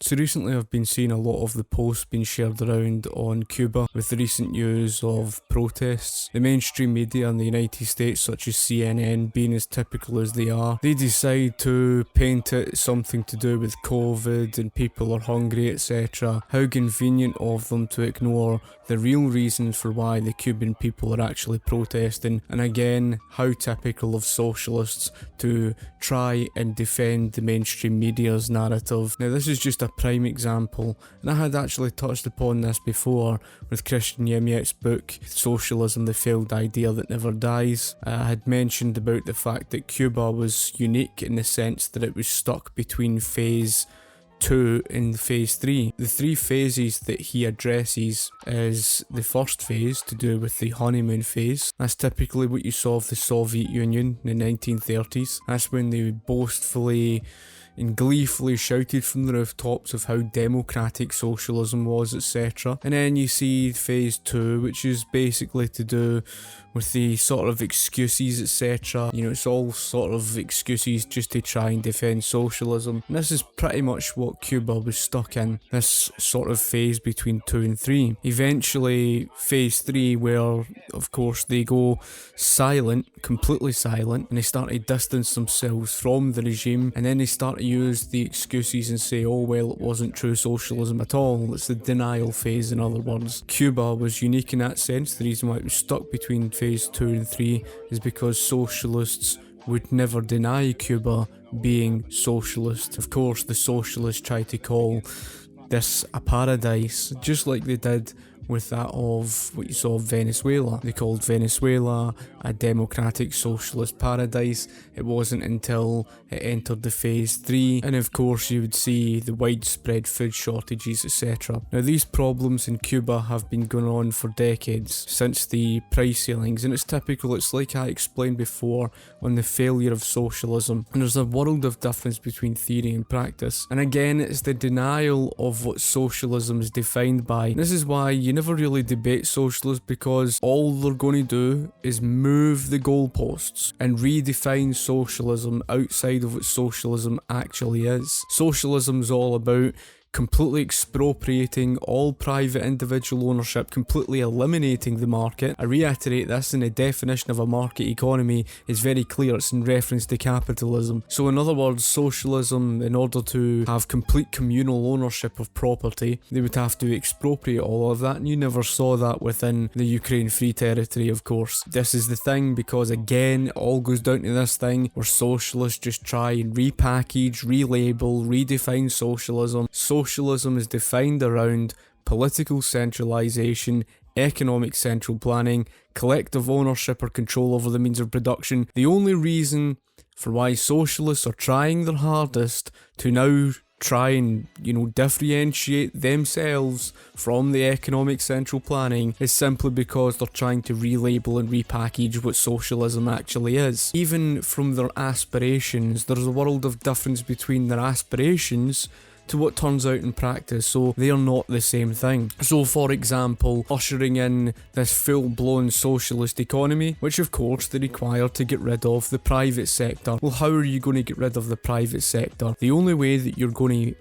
So recently I've been seeing a lot of the posts being shared around on Cuba with the recent news of protests. The mainstream media in the United States, such as CNN, being as typical as they are, they decide to paint it something to do with COVID and people are hungry, etc. How convenient of them to ignore the real reasons for why the Cuban people are actually protesting, and again, how typical of socialists to try and defend the mainstream media's narrative. Now this is just a prime example, and I had actually touched upon this before with Christian Yemiet's book Socialism, the Failed Idea That Never Dies. I had mentioned about the fact that Cuba was unique in the sense that it was stuck between phase 2 and phase 3. The three phases that he addresses is the first phase to do with the honeymoon phase. That's typically what you saw of the Soviet Union in the 1930s. That's when they boastfully and gleefully shouted from the rooftops of how democratic socialism was, etc. And then you see phase 2, which is basically to do with the sort of excuses, etc. You know, it's all sort of excuses just to try and defend socialism. And this is pretty much what Cuba was stuck in, this sort of phase between 2 and 3. Eventually, phase 3, where of course they go silent, completely silent, and they start to distance themselves from the regime, and then they start to use the excuses and say, oh well, it wasn't true socialism at all. It's the denial phase, in other words. Cuba was unique in that sense. The reason why it was stuck between phase 2 and 3 is because socialists would never deny Cuba being socialist. Of course, the socialists try to call this a paradise, just like they did with that of what you saw of Venezuela. They called Venezuela a democratic socialist paradise. It wasn't until it entered the phase 3, and of course you would see the widespread food shortages, etc. Now these problems in Cuba have been going on for decades, since the price ceilings, and it's typical. It's like I explained before on the failure of socialism, and there's a world of difference between theory and practice. And again, it's the denial of what socialism is defined by. This is why you never really debate socialists, because all they're going to do is move the goalposts and redefine socialism outside of what socialism actually is. Socialism is all about completely expropriating all private individual ownership, completely eliminating the market. I reiterate this, and the definition of a market economy is very clear. It's in reference to capitalism. So in other words, socialism, in order to have complete communal ownership of property, they would have to expropriate all of that, and you never saw that within the Ukraine Free Territory, of course. This is the thing, because again, it all goes down to this thing where socialists just try and repackage, relabel, redefine socialism. Socialism is defined around political centralisation, economic central planning, collective ownership or control over the means of production. The only reason for why socialists are trying their hardest to now try and, differentiate themselves from the economic central planning is simply because they're trying to relabel and repackage what socialism actually is. Even from their aspirations, there's a world of difference between their aspirations to what turns out in practice, so they are not the same thing. So for example, ushering in this full-blown socialist economy, which of course they require to get rid of the private sector. Well, how are you going to get rid of the private sector? The only way that you're going to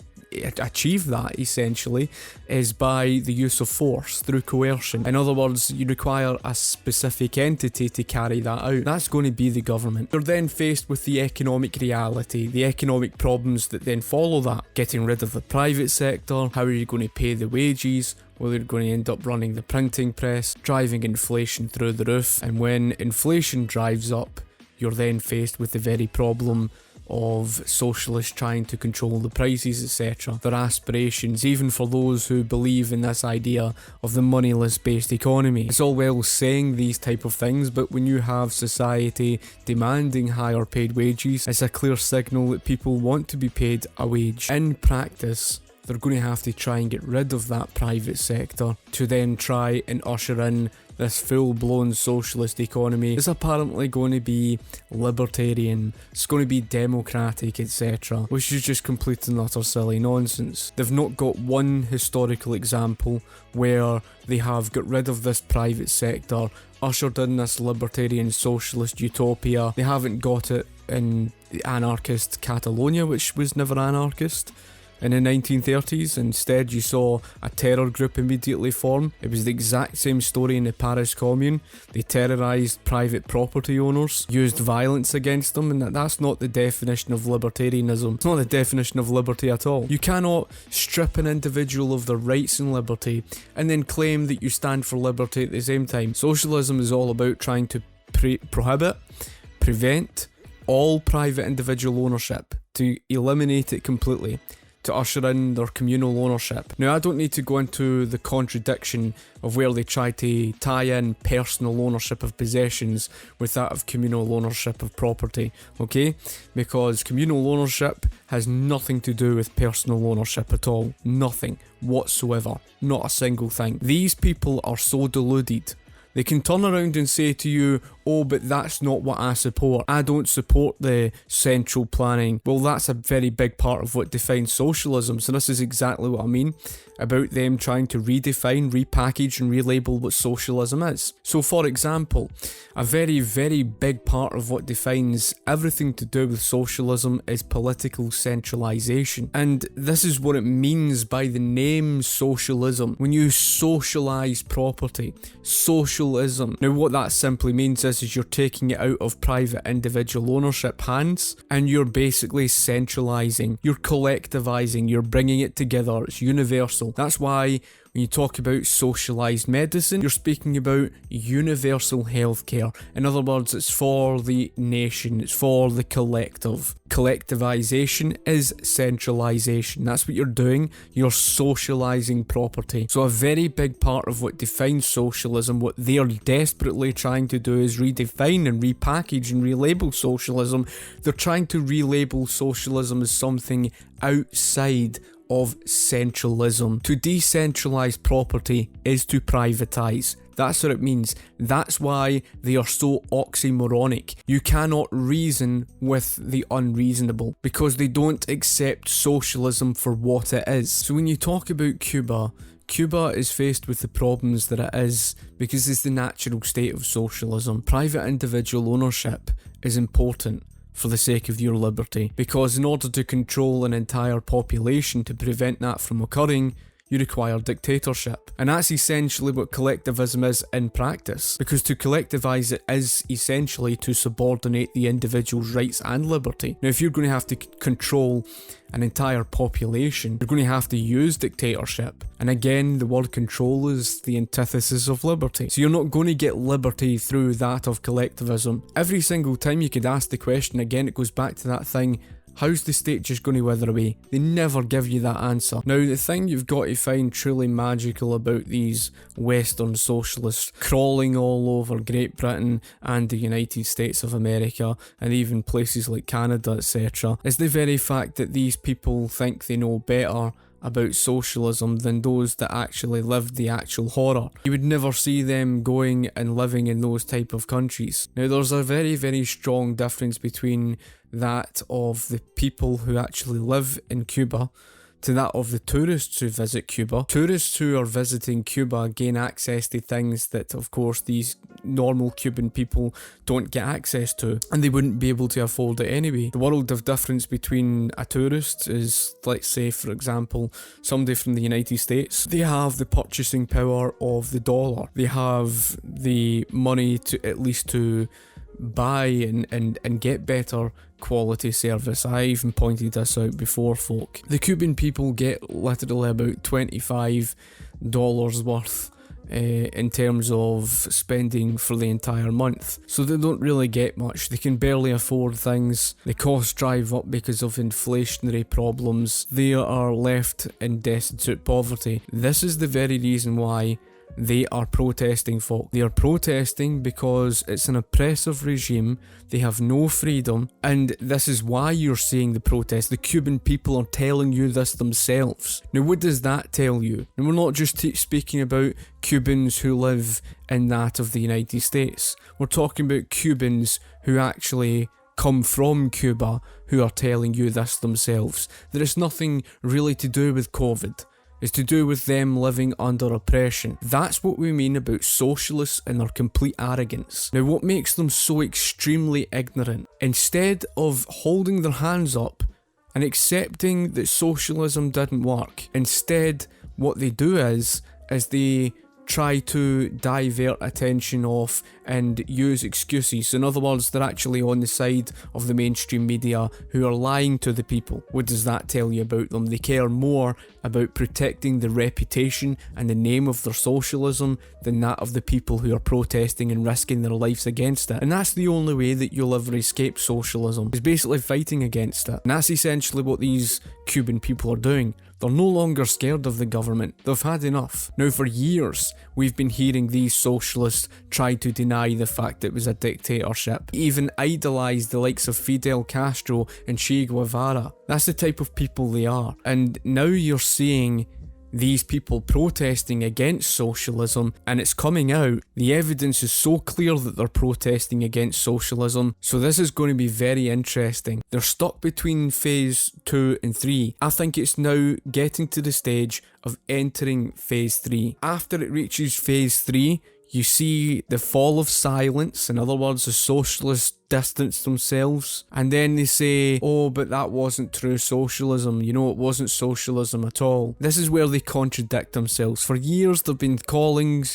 achieve that, essentially, is by the use of force through coercion. In other words, you require a specific entity to carry that out. That's going to be the government. You're then faced with the economic reality, the economic problems that then follow that. Getting rid of the private sector, how are you going to pay the wages? Well, you're going to end up running the printing press, driving inflation through the roof, and when inflation drives up, you're then faced with the very problem of socialists trying to control the prices, etc. Their aspirations, even for those who believe in this idea of the moneyless based economy. It's all well saying these type of things, but when you have society demanding higher paid wages, it's a clear signal that people want to be paid a wage. In practice, they're going to have to try and get rid of that private sector to then try and usher in this full-blown socialist economy. It's apparently going to be libertarian, it's going to be democratic, etc., which is just complete and utter silly nonsense. They've not got one historical example where they have got rid of this private sector, ushered in this libertarian socialist utopia. They haven't got it in the anarchist Catalonia, which was never anarchist. in the 1930s. Instead, you saw a terror group immediately form. It was the exact same story in the Paris Commune. They terrorised private property owners, used violence against them, and that's not the definition of libertarianism. It's not the definition of liberty at all. You cannot strip an individual of their rights and liberty and then claim that you stand for liberty at the same time. Socialism is all about trying to prevent all private individual ownership, to eliminate it completely, to usher in their communal ownership. Now, I don't need to go into the contradiction of where they try to tie in personal ownership of possessions with that of communal ownership of property, okay? Because communal ownership has nothing to do with personal ownership at all. Nothing whatsoever. Not a single thing. These people are so deluded. They can turn around and say to you, oh, but that's not what I support. I don't support the central planning. Well, that's a very big part of what defines socialism. So this is exactly what I mean about them trying to redefine, repackage and relabel what socialism is. So for example, a very, very big part of what defines everything to do with socialism is political centralisation. And this is what it means by the name socialism. When you socialise property, socialism. Now what that simply means is you're taking it out of private individual ownership hands and you're basically centralising, you're collectivising, you're bringing it together, it's universal. That's why when you talk about socialised medicine, you're speaking about universal healthcare. In other words, it's for the nation, it's for the collective. Collectivisation is centralisation. That's what you're doing. You're socialising property. So a very big part of what defines socialism, what they are desperately trying to do is redefine and repackage and relabel socialism. They're trying to relabel socialism as something outside of centralism. To decentralise property is to privatise. That's what it means. That's why they are so oxymoronic. You cannot reason with the unreasonable because they don't accept socialism for what it is. So when you talk about Cuba, Cuba is faced with the problems that it is because it's the natural state of socialism. Private individual ownership is important for the sake of your liberty, because in order to control an entire population, to prevent that from occurring, you require dictatorship. And that's essentially what collectivism is in practice, because to collectivise it is essentially to subordinate the individual's rights and liberty. Now if you're going to have to control an entire population, you're going to have to use dictatorship. And again, the word control is the antithesis of liberty. So you're not going to get liberty through that of collectivism. Every single time you could ask the question, again, it goes back to that thing, how's the state just going to wither away? They never give you that answer. Now, the thing you've got to find truly magical about these Western socialists crawling all over Great Britain and the United States of America and even places like Canada, etc., is the very fact that these people think they know better about socialism than those that actually lived the actual horror. You would never see them going and living in those type of countries. Now there's a very, very strong difference between that of the people who actually live in Cuba to that of the tourists who visit Cuba. Tourists who are visiting Cuba gain access to things that, of course, these normal Cuban people don't get access to, and they wouldn't be able to afford it anyway. The world of difference between a tourist is, let's say, for example, somebody from the United States. They have the purchasing power of the dollar. They have the money to at least to buy and get better quality service. I even pointed this out before, folk. The Cuban people get literally about $25 worth in terms of spending for the entire month. So they don't really get much. They can barely afford things. The costs drive up because of inflationary problems. They are left in destitute poverty. This is the very reason why they are protesting, folk. They are protesting because it's an oppressive regime. They have no freedom, and this is why you're seeing the protest. The Cuban people are telling you this themselves. Now, what does that tell you? And we're not just speaking about Cubans who live in that of the United States. We're talking about Cubans who actually come from Cuba who are telling you this themselves. There is nothing really to do with COVID. It's to do with them living under oppression. That's what we mean about socialists and their complete arrogance. Now, what makes them so extremely ignorant? Instead of holding their hands up and accepting that socialism didn't work. Instead, what they do is they try to divert attention off and use excuses. So in other words, they're actually on the side of the mainstream media who are lying to the people. What does that tell you about them? They care more about protecting the reputation and the name of their socialism than that of the people who are protesting and risking their lives against it. And that's the only way that you'll ever escape socialism, is basically fighting against it. And that's essentially what these Cuban people are doing. They're no longer scared of the government. They've had enough. Now, for years, we've been hearing these socialists try to deny the fact it was a dictatorship. Even idolise the likes of Fidel Castro and Che Guevara. That's the type of people they are. And now you're seeing these people protesting against socialism, and it's coming out. The evidence is so clear that they're protesting against socialism, so this is going to be very interesting. They're stuck between phase 2 and 3. I think it's now getting to the stage of entering phase 3. After it reaches phase 3, you see the fall of silence. In other words, the socialists distance themselves, and then they say, oh, but that wasn't true socialism, it wasn't socialism at all. This is where they contradict themselves. For years they've been calling,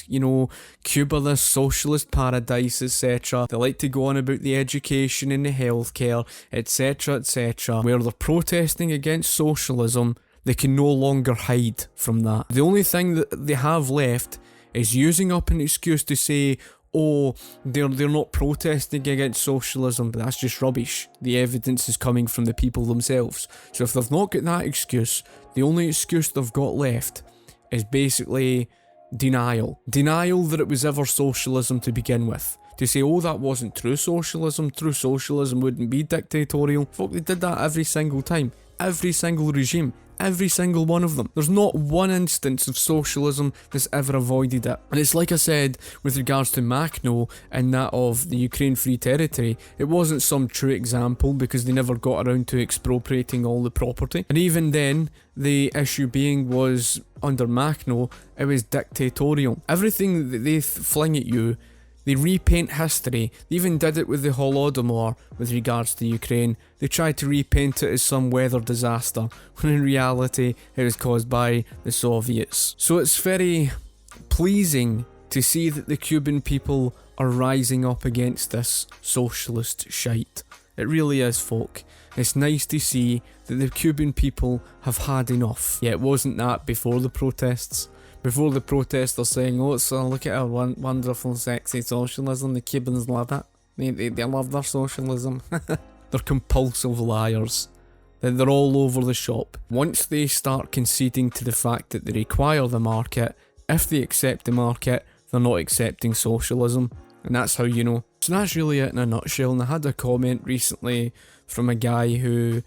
Cuba this socialist paradise, etc. They like to go on about the education and the healthcare, etc, etc. Where they're protesting against socialism, they can no longer hide from that. The only thing that they have left is using up an excuse to say, oh, they're not protesting against socialism, but that's just rubbish. The evidence is coming from the people themselves. So if they've not got that excuse, the only excuse they've got left is basically denial. Denial that it was ever socialism to begin with. To say, oh, that wasn't true socialism wouldn't be dictatorial. Fuck, they did that every single time. Every single regime. Every single one of them. There's not one instance of socialism that's ever avoided it. And it's like I said with regards to Makhno and that of the Ukraine Free Territory, it wasn't some true example because they never got around to expropriating all the property. And even then, the issue being was, under Makhno, it was dictatorial. Everything that they fling at you, they repaint history. They even did it with the Holodomor with regards to Ukraine. They tried to repaint it as some weather disaster, when in reality it was caused by the Soviets. So it's very pleasing to see that the Cuban people are rising up against this socialist shite. It really is, folk. It's nice to see that the Cuban people have had enough. Yeah, it wasn't that before the protests. Before the protests, they're saying, oh, so look at our wonderful, sexy socialism. The Cubans love it. They love their socialism. They're compulsive liars. They're all over the shop. Once they start conceding to the fact that they require the market, if they accept the market, they're not accepting socialism. And that's how you know. So that's really it in a nutshell. And I had a comment recently from a guy who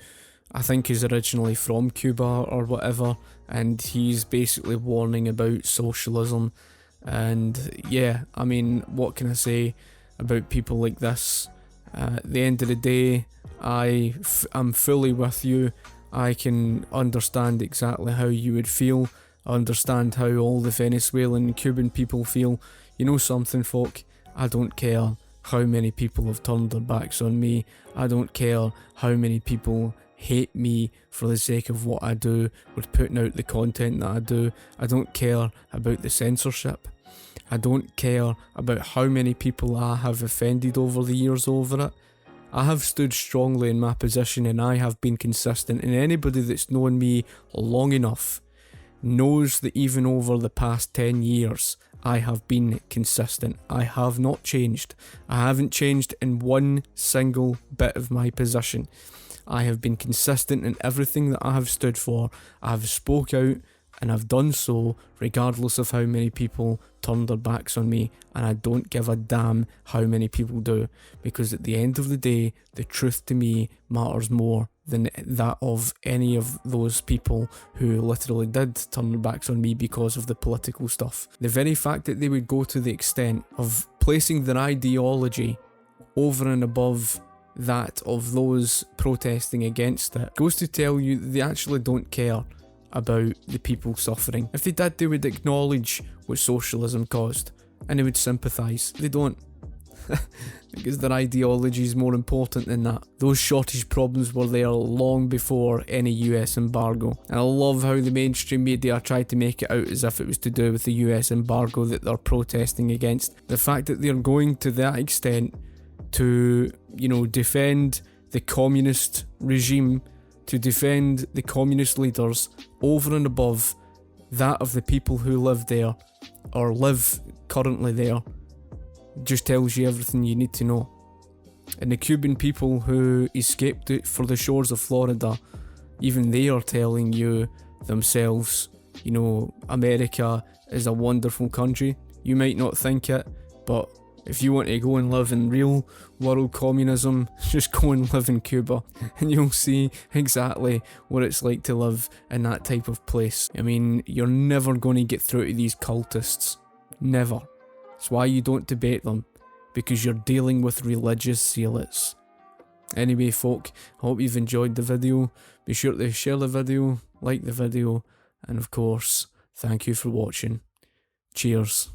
I think is originally from Cuba or whatever, and he's basically warning about socialism. And yeah, I mean, what can I say about people like this? At the end of the day, I'm fully with you. I can understand exactly how you would feel. I understand how all the Venezuelan and Cuban people feel. You know something, folk? I don't care how many people have turned their backs on me. I don't care how many people hate me for the sake of what I do, with putting out the content that I do. I don't care about the censorship. I don't care about how many people I have offended over the years over it. I have stood strongly in my position and I have been consistent, and anybody that's known me long enough knows that even over the past 10 years I have been consistent. I have not changed. I haven't changed in one single bit of my position. I have been consistent in everything that I have stood for. I have spoke out, and I've done so regardless of how many people turn their backs on me, and I don't give a damn how many people do, because at the end of the day, the truth to me matters more than that of any of those people who literally did turn their backs on me because of the political stuff. The very fact that they would go to the extent of placing their ideology over and above that of those protesting against it goes to tell you that they actually don't care about the people suffering. If they did, they would acknowledge what socialism caused and they would sympathise. They don't. because their ideology is more important than that. Those shortage problems were there long before any US embargo. And I love how the mainstream media tried to make it out as if it was to do with the US embargo that they're protesting against. The fact that they're going to that extent to, defend the communist regime, to defend the communist leaders over and above that of the people who live there, or live currently there, just tells you everything you need to know. And the Cuban people who escaped it for the shores of Florida, even they are telling you themselves, America is a wonderful country. You might not think it, but if you want to go and live in real world communism, just go and live in Cuba and you'll see exactly what it's like to live in that type of place. I mean, you're never going to get through to these cultists. Never. It's why you don't debate them, because you're dealing with religious zealots. Anyway, folk, I hope you've enjoyed the video. Be sure to share the video, like the video, and of course, thank you for watching. Cheers.